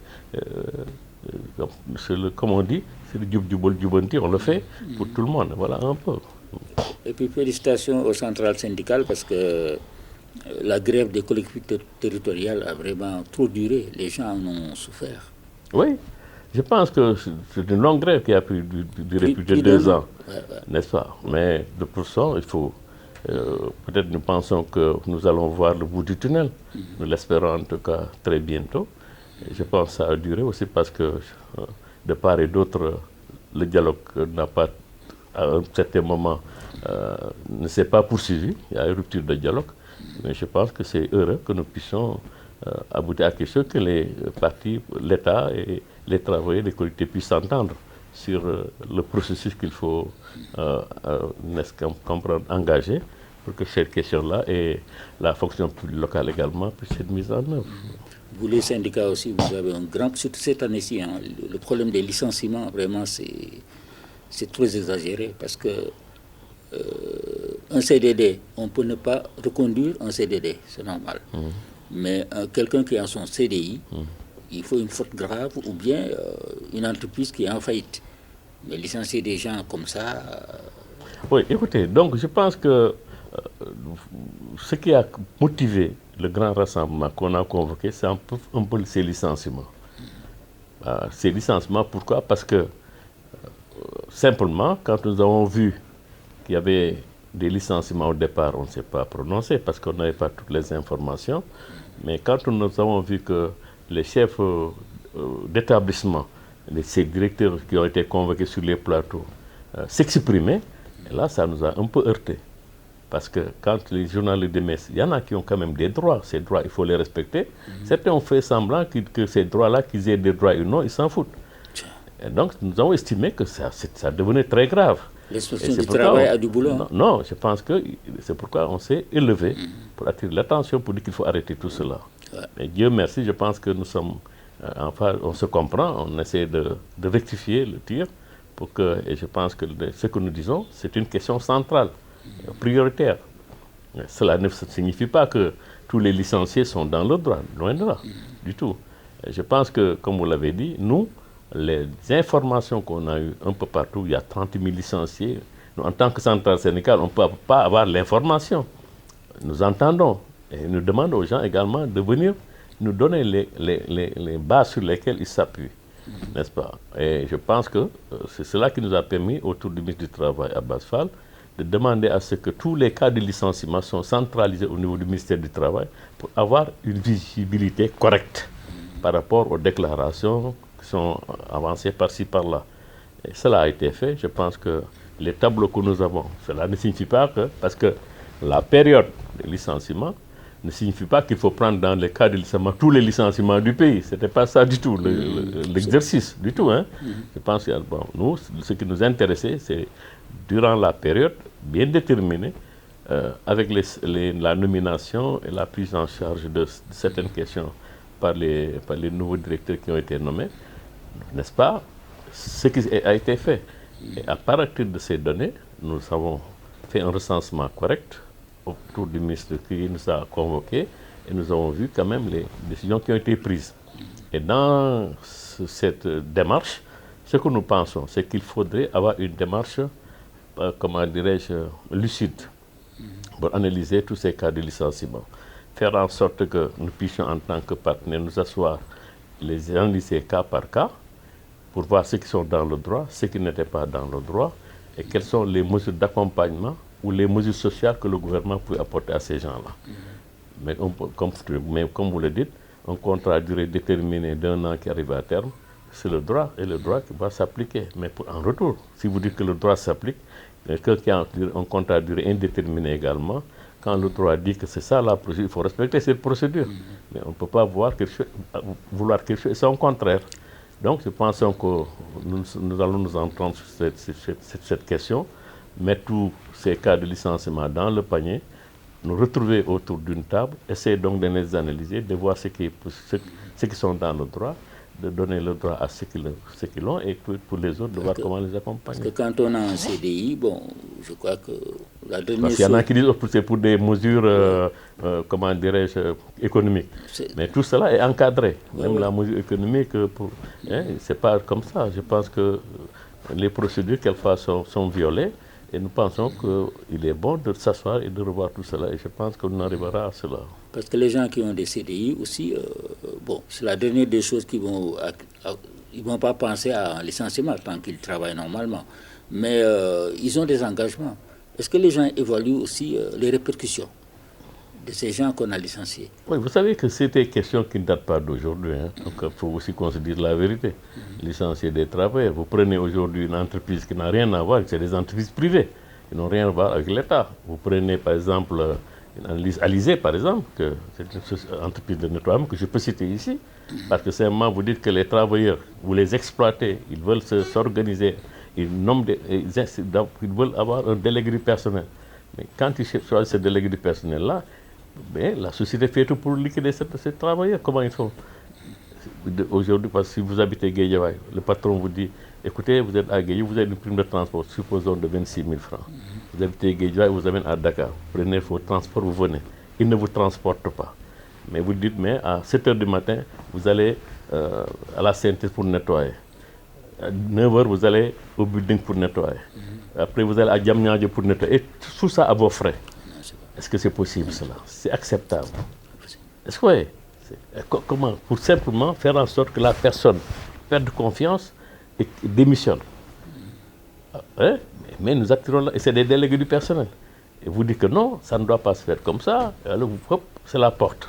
comme on dit, c'est le djubol-djubanti, on le fait pour tout le monde. Voilà un peu. Et puis félicitations aux centrales syndicales parce que la grève des collectivités territoriales a vraiment trop duré. Les gens en ont souffert. Oui, je pense que c'est une longue grève qui a duré plus de 2 ans, n'est-ce pas? Mais de pour ça, il faut... peut-être nous pensons que nous allons voir le bout du tunnel. Nous l'espérons en tout cas très bientôt. Et je pense que ça a duré aussi parce que de part et d'autre, le dialogue n'a pas, à un certain moment, ne s'est pas poursuivi. Il y a une rupture de dialogue. Mais je pense que c'est heureux que nous puissions aboutir à quelque chose que les partis, l'État et les travailleurs des collectivités puissent s'entendre sur le processus qu'il faut comprendre, engager pour que cette question-là et la fonction publique locale également puissent être mises en œuvre. Vous, les syndicats aussi, vous avez un grand... Surtout cette année-ci, hein, le problème des licenciements, vraiment, c'est trop exagéré parce que un CDD, on peut ne pas reconduire un CDD, c'est normal. Mais quelqu'un qui a son CDI, il faut une faute grave ou bien une entreprise qui est en faillite. Mais licencier des gens comme ça... Oui, écoutez, donc je pense que ce qui a motivé le grand rassemblement qu'on a convoqué, c'est un peu ces licenciements. Ces licenciements, pourquoi? Parce que simplement, quand nous avons vu qu'il y avait des licenciements au départ, on ne s'est pas prononcé parce qu'on n'avait pas toutes les informations. Mais quand nous avons vu que les chefs d'établissement, ces directeurs qui ont été convoqués sur les plateaux, s'exprimaient, et là, ça nous a un peu heurté. Parce que quand les journalistes démettent, il y en a qui ont quand même des droits. Ces droits, il faut les respecter. Certains ont fait semblant que ces droits-là, qu'ils aient des droits ou non, ils s'en foutent. Et donc, nous avons estimé que ça devenait très grave. L'inspection du travail a du boulot. Non, je pense que c'est pourquoi on s'est élevé pour attirer l'attention, pour dire qu'il faut arrêter tout cela. Mais Dieu merci, je pense que nous sommes, enfin, on se comprend, on essaie de rectifier le tir, et je pense que ce que nous disons, c'est une question centrale, prioritaire. Mais cela ne signifie pas que tous les licenciés sont dans le droit, loin de là, du tout. Et je pense que, comme vous l'avez dit, nous, les informations qu'on a eues un peu partout, il y a 30 000 licenciés. Nous, en tant que centrale syndicale, on ne peut pas avoir l'information. Nous entendons et nous demandons aux gens également de venir nous donner les bases sur lesquelles ils s'appuient, n'est-ce pas? Et je pense que c'est cela qui nous a permis, autour du ministre du Travail, Abbas Fall, de demander à ce que tous les cas de licenciement soient centralisés au niveau du ministère du Travail pour avoir une visibilité correcte par rapport aux déclarations qui sont avancées par-ci, par-là. Et cela a été fait. Je pense que les tableaux que nous avons, cela ne signifie pas que, parce que la période de licenciement ne signifie pas qu'il faut prendre dans les cas de licenciement tous les licenciements du pays. Ce n'était pas ça du tout, l'exercice, du tout. Hein. Je pense que nous, ce qui nous intéressait, c'est durant la période bien déterminée, avec la nomination et la prise en charge de certaines questions par les nouveaux directeurs qui ont été nommés, n'est-ce pas, ce qui a été fait. Et à partir de ces données, nous avons fait un recensement correct autour du ministre qui nous a convoqués et nous avons vu quand même les décisions qui ont été prises. Et dans cette démarche, ce que nous pensons, c'est qu'il faudrait avoir une démarche, comment dirais-je, lucide pour analyser tous ces cas de licenciement. Faire en sorte que nous puissions en tant que partenaires nous asseoir, les analyser cas par cas, pour voir ceux qui sont dans le droit, ceux qui n'étaient pas dans le droit, et quelles sont les mesures d'accompagnement ou les mesures sociales que le gouvernement peut apporter à ces gens-là. Mais comme vous le dites, un contrat à durée déterminée d'1 an qui arrive à terme, c'est le droit, et le droit qui va s'appliquer. Mais en retour, si vous dites que le droit s'applique, quelqu'un qui a un contrat à durée indéterminée également, quand le droit dit que c'est ça la procédure, il faut respecter cette procédure. Mais on ne peut pas vouloir quelque chose et c'est au contraire. Donc, je pense que nous allons nous entendre sur cette question, mettre tous ces cas de licenciement dans le panier, nous retrouver autour d'une table, essayer donc de les analyser, de voir ceux qui sont dans le droit, de donner le droit à ceux qui l'ont et pour les autres, de voir comment les accompagner. Parce que quand on a un CDI, bon, je crois que la dernière Parce qu'il y en a qui disent que c'est pour des mesures, comment dirais-je, économiques. Mais tout cela est encadré. Même la mesure économique, c'est pas comme ça. Je pense que les procédures, quelquefois, sont violées. Et nous pensons qu'il est bon de s'asseoir et de revoir tout cela. Et je pense qu'on arrivera à cela. Parce que les gens qui ont des CDI aussi, bon, c'est la dernière des choses qu'ils vont... Ils ne vont pas penser à un licenciement tant qu'ils travaillent normalement. Mais ils ont des engagements. Est-ce que les gens évaluent aussi les répercussions de ces gens qu'on a licenciés? Oui, vous savez que c'est des questions qui ne datent pas d'aujourd'hui. Hein. Donc il faut aussi qu'on se dise la vérité. Licencier des travailleurs. Vous prenez aujourd'hui une entreprise qui n'a rien à voir, c'est des entreprises privées, qui n'ont rien à voir avec l'État. Vous prenez par exemple une analyse Alizé, par exemple, que c'est une entreprise de nettoyage que je peux citer ici, parce que simplement vous dites que les travailleurs, vous les exploitez, ils veulent s'organiser, ils veulent avoir un délégué du personnel. Mais quand ils choisissent ce délégué du personnel-là, la société fait tout pour liquider ces travailleurs. Comment ils font? Aujourd'hui, parce que si vous habitez Guédiawaye, le patron vous dit, écoutez, vous êtes à Guédiawaye, vous avez une prime de transport, supposons de 26 000 francs. Vous habitez Guédiawaye, vous amène à Dakar, vous prenez vos transports, vous venez. Il ne vous transporte pas. Mais vous dites, mais à 7 h du matin, vous allez à la synthèse pour nettoyer. À 9 h, vous allez au building pour nettoyer. Après, vous allez à Diamniadio pour nettoyer. Et tout ça à vos frais. Est-ce que c'est possible cela? C'est acceptable? Est-ce que oui? Comment? Pour simplement faire en sorte que la personne perde confiance et démissionne. Hein? Mais nous attirons là, et c'est des délégués du personnel. Et vous dites que non, ça ne doit pas se faire comme ça, et alors c'est la porte.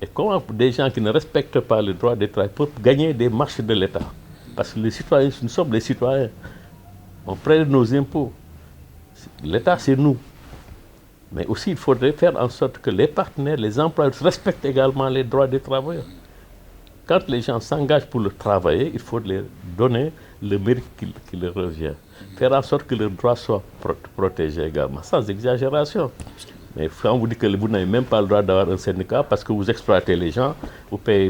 Et comment des gens qui ne respectent pas le droit de travail peuvent gagner des marches de l'État? Parce que les citoyens, nous sommes des citoyens. On prête nos impôts. L'État, c'est nous. Mais aussi, il faudrait faire en sorte que les partenaires, les employeurs respectent également les droits des travailleurs. Quand les gens s'engagent pour le travailler, il faut leur donner le mérite qui leur revient. Faire en sorte que leurs droits soient protégés également, sans exagération. Mais quand vous dites que vous n'avez même pas le droit d'avoir un syndicat parce que vous exploitez les gens, vous payez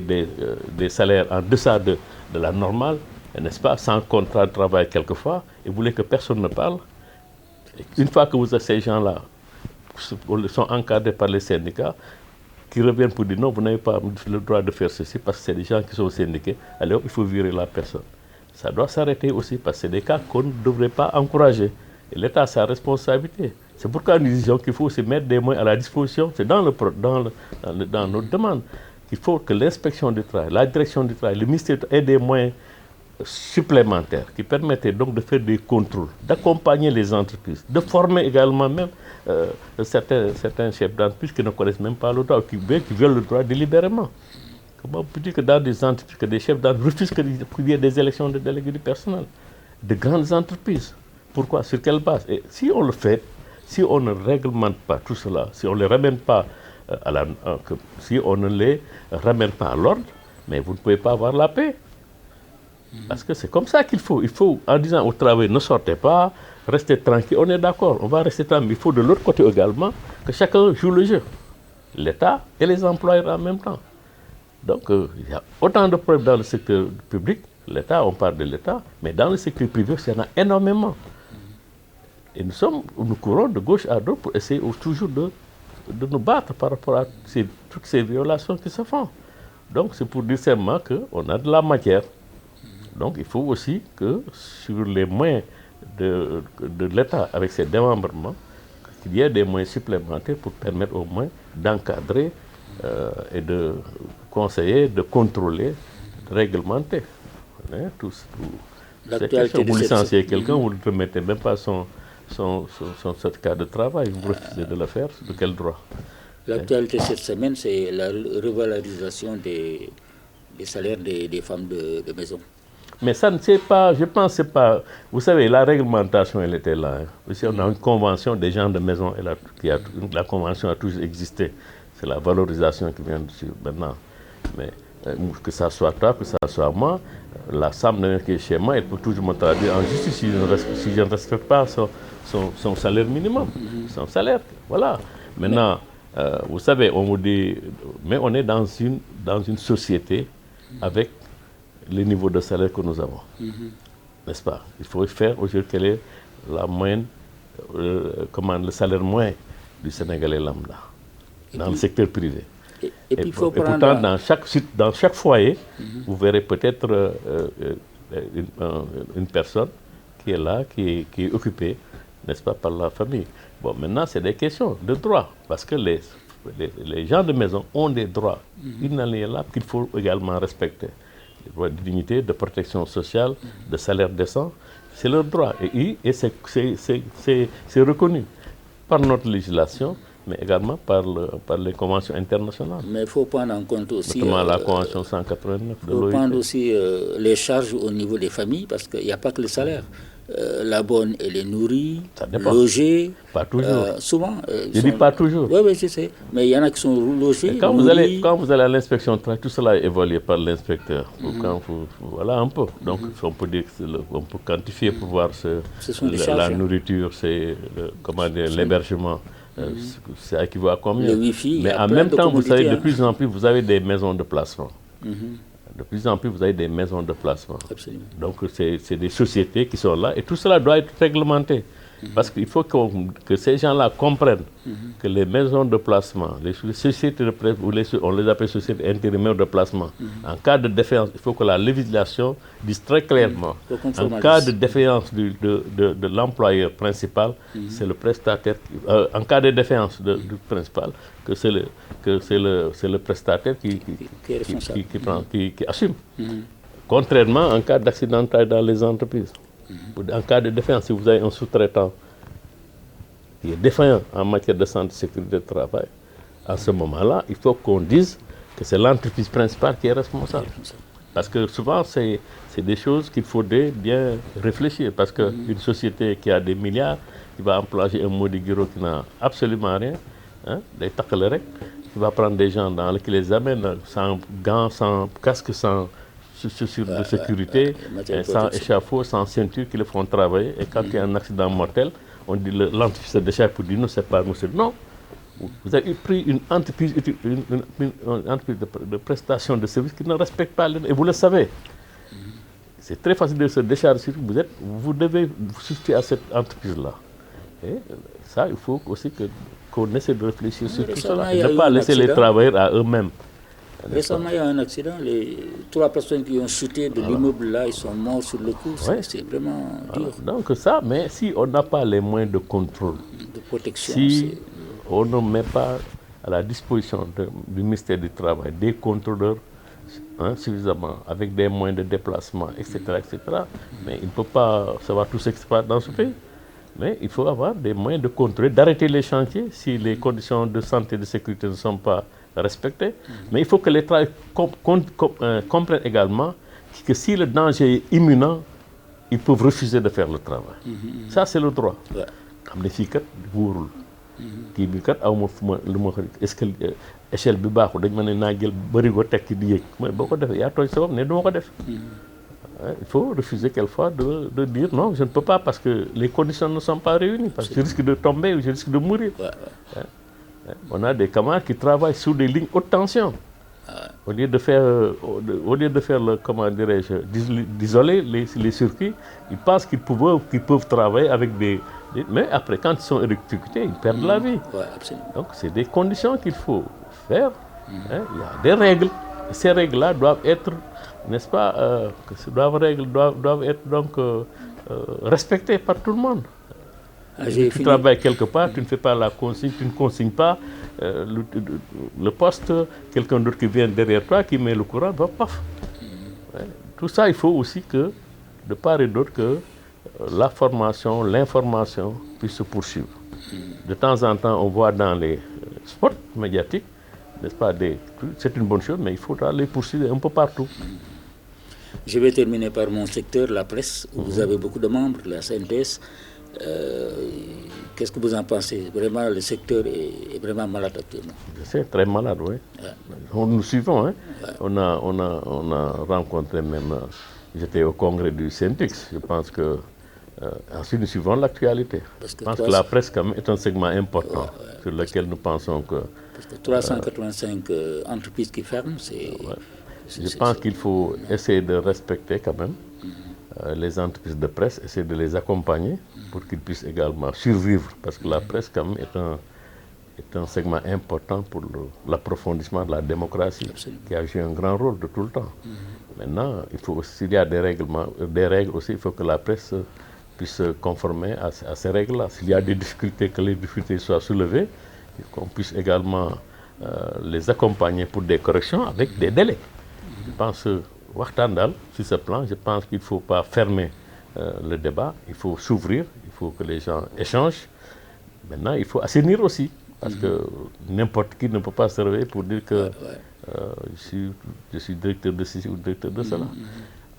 des salaires en deçà de la normale, n'est-ce pas, sans contrat de travail quelquefois, et vous voulez que personne ne parle. Une fois que vous avez ces gens-là, sont encadrés par les syndicats, qui reviennent pour dire non, vous n'avez pas le droit de faire ceci parce que c'est des gens qui sont syndiqués, alors il faut virer la personne. Ça doit s'arrêter aussi parce que c'est des cas qu'on ne devrait pas encourager. Et l'État a sa responsabilité. C'est pourquoi nous disons qu'il faut se mettre des moyens à la disposition. C'est dans notre demande qu'il faut que l'inspection du travail, la direction du travail, le ministère ait des moyens supplémentaires qui permettaient donc de faire des contrôles, d'accompagner les entreprises, de former également même certains chefs d'entreprise qui ne connaissent même pas le droit, qui veulent le droit délibérément. Comment peut dire que dans des entreprises, que des chefs d'entreprise refusent qu'il y ait des élections de délégués du personnel, de grandes entreprises? Pourquoi? Sur quelle base? Et si on le fait, si on ne réglemente pas tout cela, si on ne les ramène pas si on ne les ramène pas à l'ordre, mais vous ne pouvez pas avoir la paix. Parce que c'est comme ça qu'il faut. Il faut, en disant au travail, ne sortez pas, restez tranquille. On est d'accord, on va rester tranquille. Mais il faut de l'autre côté également que chacun joue le jeu. L'État et les employeurs en même temps. Donc, il y a autant de problèmes dans le secteur public. L'État, on parle de l'État, mais dans le secteur privé, il y en a énormément. Et nous courons de gauche à droite pour essayer toujours de nous battre par rapport à toutes ces violations qui se font. Donc, c'est pour dire simplement qu'on a de la matière. Donc, il faut aussi que sur les moyens de l'État, avec ses démembrements, qu'il y ait des moyens supplémentaires pour permettre au moins d'encadrer et de conseiller, de contrôler, de réglementer. Vous licenciez quelqu'un, vous ne remettez même pas son certificat de travail, vous refusez de le faire, de quel droit? L'actualité cette semaine, c'est la revalorisation des salaires des femmes de maison. Mais ça ne sait pas, je pense que c'est pas... Vous savez, la réglementation, elle était là. Hein. On a une convention des gens de maison, la convention a toujours existé. C'est la valorisation qui vient dessus maintenant. Mais que ça soit toi, que ça soit moi, la femme qui est chez moi, elle peut toujours me traduire en justice si je ne respecte pas son salaire minimum, son salaire. Voilà. Maintenant, vous savez, on vous dit... Mais on est dans une société avec les niveaux de salaire que nous avons. N'est-ce pas? Il faut faire aujourd'hui quelle est la moyenne, le salaire moyen du Sénégalais lambda, dans le secteur privé. Et pourtant, dans chaque foyer, vous verrez peut-être une personne qui est là, qui est occupée, n'est-ce pas, par la famille. Bon, maintenant, c'est des questions de droit, parce que les gens de maison ont des droits inaliénables qu'il faut également respecter. Les droits de dignité, de protection sociale, de salaire décent, c'est leur droit. Et c'est reconnu par notre législation, mais également par les conventions internationales. Mais il faut prendre en compte aussi... Notamment la convention 189 de l'OIT. Il faut prendre aussi les charges au niveau des familles, parce qu'il n'y a pas que le salaire. La bonne, elle est nourrie, logée. Pas toujours. Souvent. Je dis pas toujours. Oui, je sais. Mais il y en a qui sont logés. Quand vous allez à l'inspection de travail, tout cela est évalué par l'inspecteur. Voilà un peu. Donc, on peut dire on peut quantifier pour voir la nourriture, l'hébergement. Ça équivaut à combien? Le Wi-Fi. Mais en même temps, vous savez, de plus en plus, vous avez des maisons de placement. De plus en plus, vous avez des maisons de placement. Absolument. Donc, c'est des sociétés qui sont là et tout cela doit être réglementé. Parce qu'il faut que ces gens-là comprennent que les maisons de placement, les sociétés de presse, on les appelle sociétés intérimaires de placement, en cas de défaillance, il faut que la législation dise très clairement, en cas de défaillance de l'employeur principal, c'est le prestataire, en cas de défaillance du principal, que c'est le prestataire qui assume. Contrairement en cas d'accident dans les entreprises. En cas de défaillance, si vous avez un sous-traitant qui est défaillant en matière de santé et sécurité de travail, à ce moment-là, il faut qu'on dise que c'est l'entreprise principale qui est responsable. Parce que souvent, c'est des choses qu'il faudrait bien réfléchir. Parce qu'une société qui a des milliards, qui va employer un Mody Guiro qui n'a absolument rien, hein, des takelerek, qui va prendre des gens qui les amène sans gants, sans casque, sans chaussures de sécurité, sans échafaud, sans ceinture, qui le font travailler. Et quand il y a un accident mortel, on dit l'entreprise se décharge pour dire non, c'est pas nous. Non. Vous avez pris une entreprise, de prestation de services qui ne respecte pas, et vous le savez. C'est très facile de se décharger. Vous devez vous soucier à cette entreprise-là. Et ça, il faut aussi qu'on essaie de réfléchir sur tout cela. Et ne pas laisser les travailleurs à eux-mêmes. Récemment, il y a un accident. Les 3 personnes qui ont chuté de l'immeuble là, ils sont morts sur le coup. C'est vraiment dur. Donc ça, mais si on n'a pas les moyens de contrôle, de protection, si on ne met pas à la disposition du ministère du Travail des contrôleurs suffisamment, avec des moyens de déplacement, etc., mais il ne peut pas savoir tout ce qui se passe dans ce pays. Mais il faut avoir des moyens de contrôler, d'arrêter les chantiers si les conditions de santé et de sécurité ne sont pas respectées. Mais il faut que les travailleurs comprennent également que si le danger est imminent, ils peuvent refuser de faire le travail. Ça, c'est le droit. Comme les filles, kii bi kat aw ma fu ma lu ma est-ce que échelle bi baaxul dañ ma ne naa jël bërigo tekki di yéeg mais boo ko defee yaa tooñ sa bopp ne du ma ko def. Il faut refuser quelquefois de dire non, je ne peux pas parce que les conditions ne sont pas réunies, parce que je risque de tomber ou je risque de mourir. On a des camarades qui travaillent sous des lignes haute tension. Au lieu de faire le, comment dirais-je, d'isoler les circuits, ils pensent qu'ils peuvent travailler avec mais après, quand ils sont électrocutés, ils perdent la vie. Donc, c'est des conditions qu'il faut faire. Il y a des règles. Et ces règles-là doivent être, n'est-ce pas, doivent être donc respectées par tout le monde. Tu travailles quelque part, tu ne fais pas la consigne, tu ne consignes pas le poste, quelqu'un d'autre qui vient derrière toi, qui met le courant, paf. Tout ça, il faut aussi que, de part et d'autre, que la formation, l'information puisse se poursuivre. De temps en temps, on voit dans les spots médiatiques, n'est-ce pas, c'est une bonne chose, mais il faudra les poursuivre un peu partout. Je vais terminer par mon secteur, la presse, où vous avez beaucoup de membres, la CNTS. Qu'est-ce que vous en pensez? Vraiment, le secteur est vraiment malade actuellement. C'est très malade, oui. Nous suivons. Hein. On a rencontré même, j'étais au congrès du Syntix, je pense que ensuite nous suivons l'actualité. Je pense que la presse quand même est un segment important sur lequel nous pensons que... Parce que 385 entreprises qui ferment, c'est... Je pense qu'il faut essayer de respecter quand même les entreprises de presse, essayer de les accompagner pour qu'ils puissent également survivre, parce que la presse quand même est un segment important pour l'approfondissement de la démocratie, qui a joué un grand rôle de tout le temps. Maintenant, s'il y a des règles aussi, il faut que la presse puisse se conformer à ces règles-là. S'il y a des difficultés, que les difficultés soient soulevées, qu'on puisse également les accompagner pour des corrections avec des délais. Je pense, Wartandal, sur ce plan, je pense qu'il ne faut pas fermer le débat, il faut s'ouvrir, il faut que les gens échangent. Maintenant, il faut assainir aussi, parce que n'importe qui ne peut pas se réveiller pour dire que je suis directeur de ceci ou directeur de cela.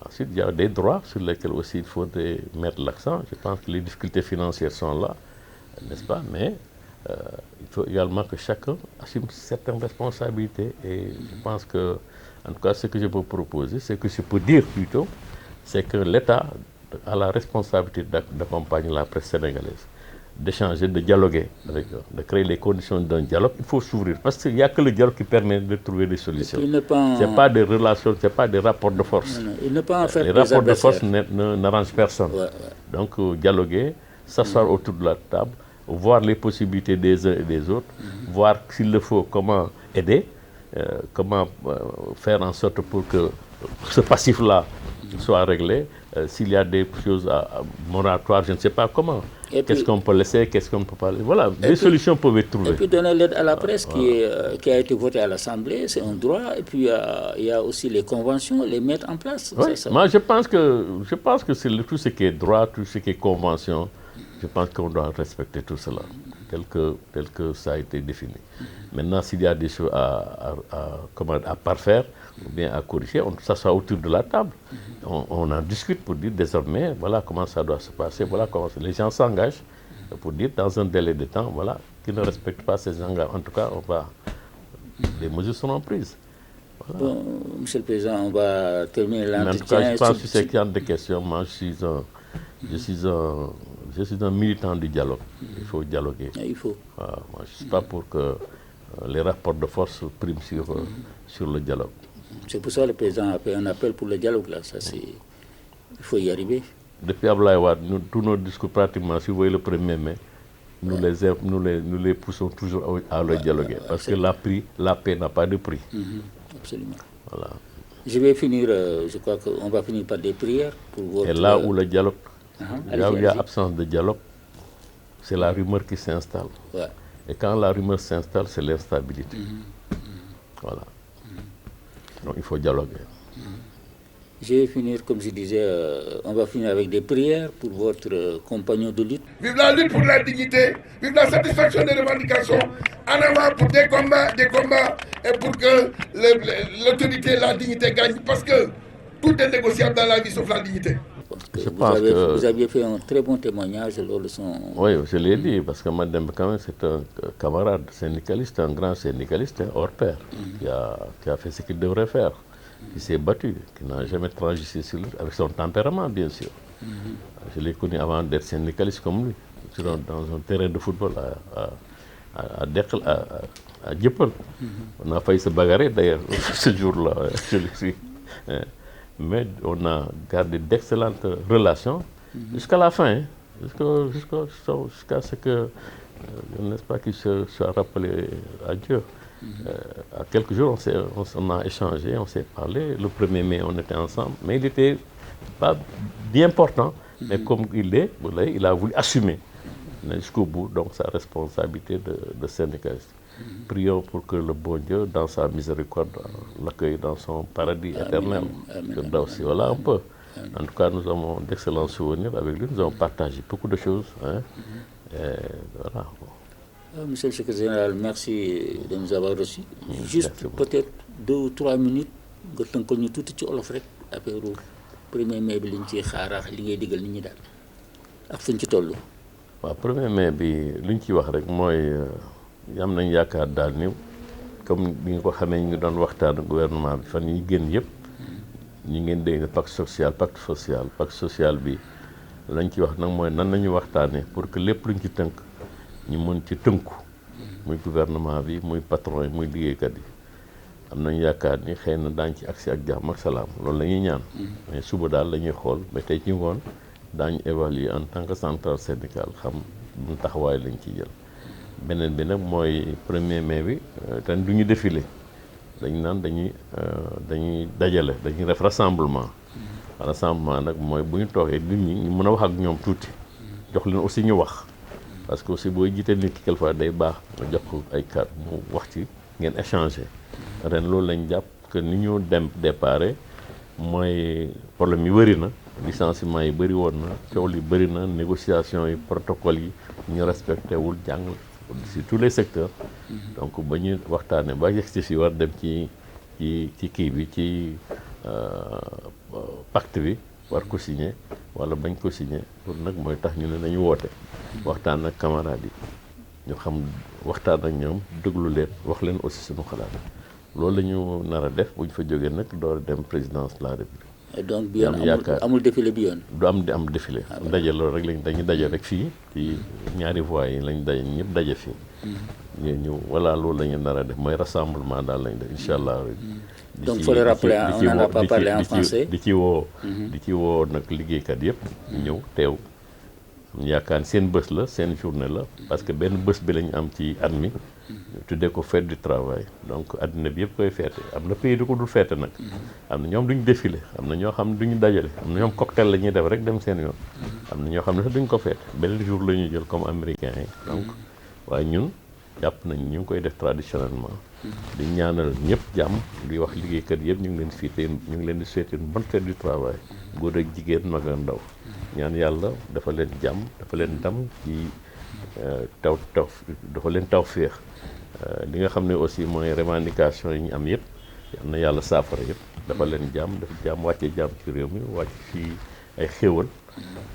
Ensuite, il y a des droits sur lesquels aussi il faudrait mettre l'accent. Je pense que les difficultés financières sont là, n'est-ce pas? Mais il faut également que chacun assume certaines responsabilités. Et je pense que, en tout cas, ce que je peux proposer, c'est que je peux dire plutôt, c'est que l'État a la responsabilité d'accompagner la presse sénégalaise, d'échanger, de dialoguer avec eux, de créer les conditions d'un dialogue. Il faut s'ouvrir, parce qu'il n'y a que le dialogue qui permet de trouver des solutions. Ce n'est pas des relations, ce n'est pas des rapports de force. Il ne peut en faire les rapports de force n'arrangent personne. Donc, dialoguer, s'asseoir autour de la table, voir les possibilités des uns et des autres, voir s'il le faut, comment aider, comment faire en sorte pour que ce passif-là soit réglé. S'il y a des choses moratoires, je ne sais pas comment. Qu'est-ce qu'on peut laisser, qu'est-ce qu'on ne peut pas laisser. Voilà, des solutions peuvent être trouvées. Et puis donner l'aide à la presse qui a été votée à l'Assemblée, c'est un droit. Et puis il y a aussi les conventions, les mettre en place. Oui, moi je pense que c'est tout ce qui est droit, tout ce qui est convention, je pense qu'on doit respecter tout cela. tel que ça a été défini. Maintenant, s'il y a des choses à parfaire ou bien à corriger, on s'assoit autour de la table. On en discute pour dire désormais, voilà comment ça doit se passer, voilà comment les gens s'engagent pour dire dans un délai de temps, voilà, qui ne respectent pas ces engagements. En tout cas, les mesures seront prises. Voilà. Bon, Monsieur le Président, on va terminer l'entretien. En tout cas, je pense que c'est qu'il y a des questions. Moi, je suis un militant du dialogue. Il faut dialoguer. Il faut. Moi, je ne suis pas pour que les rapports de force priment sur le dialogue. C'est pour ça que le président a fait un appel pour le dialogue. Là. Il faut y arriver. Depuis Abdoulaye Wade, tous nos discours pratiquement, si vous voyez le 1er mai, nous les poussons toujours à le dialoguer. Parce que la paix n'a pas de prix. Absolument. Voilà. Je vais finir, je crois qu'on va finir par des prières pour votre... Et là où le dialogue, là où il y a absence de dialogue, c'est la rumeur qui s'installe. Ouais. Et quand la rumeur s'installe, c'est l'instabilité. Voilà. Donc il faut dialoguer. Je vais finir, comme je disais, on va finir avec des prières pour votre compagnon de lutte. Vive la lutte pour la dignité, vive la satisfaction des revendications, en avant pour des combats, et pour que l'autorité et la dignité gagnent, parce que tout est négociable dans la vie sauf la dignité. Vous aviez fait un très bon témoignage lors de son... Oui, je l'ai dit, parce que Madame Kamé, c'est un camarade syndicaliste, un grand syndicaliste, hors pair, qui a fait ce qu'il devrait faire, qui s'est battu, qui n'a jamais transigé sur lui, avec son tempérament, bien sûr. Je l'ai connu avant d'être syndicaliste comme lui, dans un terrain de football à Dieuppeul. On a failli se bagarrer, d'ailleurs, ce jour-là, je le suis. Mais on a gardé d'excellentes relations jusqu'à la fin, jusqu'à ce que, n'est-ce pas, qu'il soit rappelé à Dieu. À quelques jours, on a échangé, on s'est parlé. Le 1er mai, on était ensemble, mais il n'était pas bien important. Mais comme il a voulu assumer jusqu'au bout donc sa responsabilité de syndicaliste. Prions pour que le bon Dieu, dans sa miséricorde, l'accueille dans son paradis éternel. Voilà un peu. En tout cas, nous avons d'excellents souvenirs avec lui. Nous avons partagé beaucoup de choses. Voilà. Monsieur le secrétaire général, merci de nous avoir reçus. Juste peut-être 2 ou 3 minutes, nga tënkal ñu tuuti ci olof rek affaire 1er mai bi liñ ciy xaaraax li ngay digal nit ñi daal ak fuñ ci toll. waaw 1er mai bi liñ ciy wax rek mooy am nañ yaakaar daal ni comme bi nga ko xamee ñu ngi doon waxtaan gouvernement bi fan yi génn yëpp ñu ngeen dégg pacte social bi lañ ci wax nag mooy nan nañu waxtaanee pour que lépp luñ ci tënk ñu mën ci tënku muy gouvernement bi muy patron yi muy liggéeykat yi am nañ yaakaar ni xëy na daañ ci agsi ak jàmm ak salaam loolu la ñuy ñaan mais suba daal la ñuy xool ba tey ci ngoon daañu évaluer en tant que centrale syndicale xam mun taxawaay lañ ciy jël beneen bi nag mooy 1er mai bi te du ñu défilé dañ naan dañuy dajale dañuy def rassemblement nag mooy bu ñu toogee nit ñi ñu mën a wax ak ñoom tuuti jox leen aussi ñu wax parce que aussi booy jiite nit ki quelquefois day baax nga jox ko ay kàddu mu wax ci ngeen échanger ren loolu lañ jàpp que ni ñu déparé mooy problème yi bëri na licenciement yi bëri woon na coow li bëri na négociation yi protocole yi ñu respecté wul jàng sur tous les secteurs donc ba ñu waxtaanee ba yegsi si war dem ci kii bi ci pacte bi war ko signé wala bañ ko signé pour nag mooy tax ñu ne nañu woote waxtaan ak camarades yi ñu xam waxtaan ak ñoom déglu leen wax leen aussi suñu xalaat loolu la ñu nar a def bu ñu fa jógee nag door a dem présidence de la République. Et donc bi yoon amul défilé bi yoon. du am défilé. daje loolu rek dañuy daje rek fii ci ñaari voies yi lañ daje ñëpp daje fii. ñu voilà loolu la ñu nar a def mooy rassemblement daal lañ def incha allah. donc il faut le rappeler, on n'en a pas parlé en français. di ci woo nag liggéeykat yëpp ñëw teew. yaakaar ni seen bés la seen journée la parce que benn bés bi lañu am ci at mi tuddee ko fête du travail donc addina bi yëpp koy feete am na pays du ko dul feete nag am na ñoom duñu défilé am na ñoo xam ne duñu dajale am na ñoom cocktail la ñuy def rek dem seen yoon am na ñoo xam ne sax duñu ko feete benn jour la ñuy jël comme américains yi donc waaye ñun jàpp nañ ñu ngi koy def traditionnellement di ñaanal ñëpp jàmm di wax liggéeykat yëpp ñu ngi leen di souhaiter une bonne fête du travail góor ak jigéen mag ak ndaw ñaan yàlla dafa leen jàmm dafa leen ndam ci taw dafa leen taw féex li nga xam ne aussi mooy revendication yi ñu am yëpp yal na yàlla saafara yëpp dafa leen jàmm dafa jàmm wàcce jàmm ci réew mi wàcc fii ay xéwal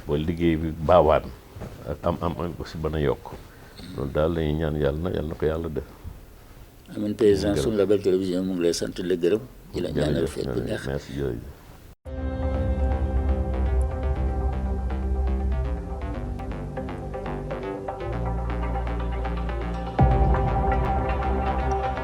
ba liggéey bi baawaan ak am aussi bana yokk loolu daal la ñuy ñaan yàlla na ko yàlla def. amiin président suñu Label Télévision mu ngi lay sant di la gërëm. di la ñaanal fekk bu neex. merci jërëjëf.